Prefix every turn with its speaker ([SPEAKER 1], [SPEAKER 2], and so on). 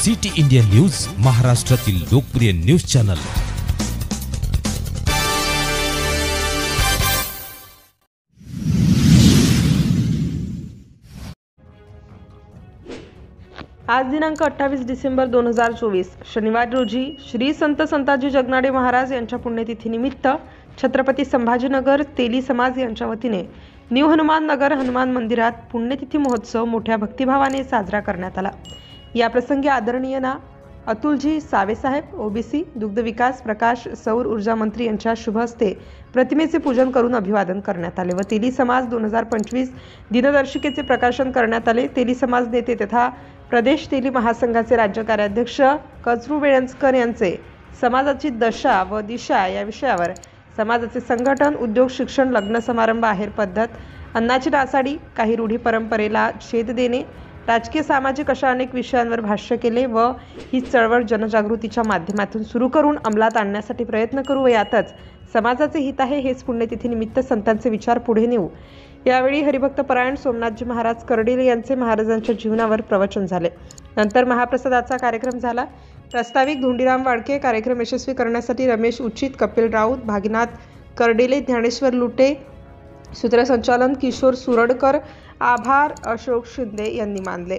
[SPEAKER 1] City India news, महाराष्ट्रातील लोकप्रिय news channel.
[SPEAKER 2] आज दिनांक 28 डिसेंबर 2024 शनिवार रोजी श्री संत संताजी जगनाडे महाराज यांच्या पुण्यतिथीनिमित्त छत्रपती संभाजीनगर तेली समाज यांच्या वतीने न्यू हनुमान नगर हनुमान मंदिरात पुण्यतिथी महोत्सव मोठ्या भक्तिभावाने साजरा करण्यात आला। या प्रसंगी आदरणीय ना अतुलजी सावे साहेब ओबीसी दुग्ध विकास प्रकाश सौर ऊर्जा मंत्री यांच्या शुभ हस्ते प्रतिमेचे पूजन करून अभिवादन करण्यात आले व तेली समाज 2025 दिनदर्शिकेचे प्रकाशन करण्यात आले। तेली समाज नेते तथा प्रदेश तेली महासंघाचे राज्य कार्याध्यक्ष कचरू वेळंजकर यांचे समाजाची दशा व दिशा या विषयावर समाजाचे संघटन उद्योग शिक्षण लग्न समारंभ आहेर पद्धत अन्नाची नासाडी काही रूढी परंपरेला छेद देणे राजकीय सामाजिक अशा अनेक विषयांवर भाष्य केले व ही चळवळ जनजागृतीच्या माध्यमातून सुरू करून अंमलात आणण्यासाठी प्रयत्न करू व यातच समाजाचे हित आहे हेच पुण्यतिथीनिमित्त संतांचे विचार पुढे नेऊ। यावेळी हरिभक्त परायण सोमनाथजी महाराज कर्डिले यांचे महाराजांच्या जीवनावर प्रवचन झाले। नंतर महाप्रसादाचा कार्यक्रम झाला। प्रास्ताविक धोंडीराम वाडके, कार्यक्रम यशस्वी करण्यासाठी रमेश उचित, कपिल राऊत, भागीनाथ कर्डिले, ज्ञानेश्वर लुटे, सूत्रसंचालन किशोर सुरडकर, आभार अशोक शिंदे यांनी मानले।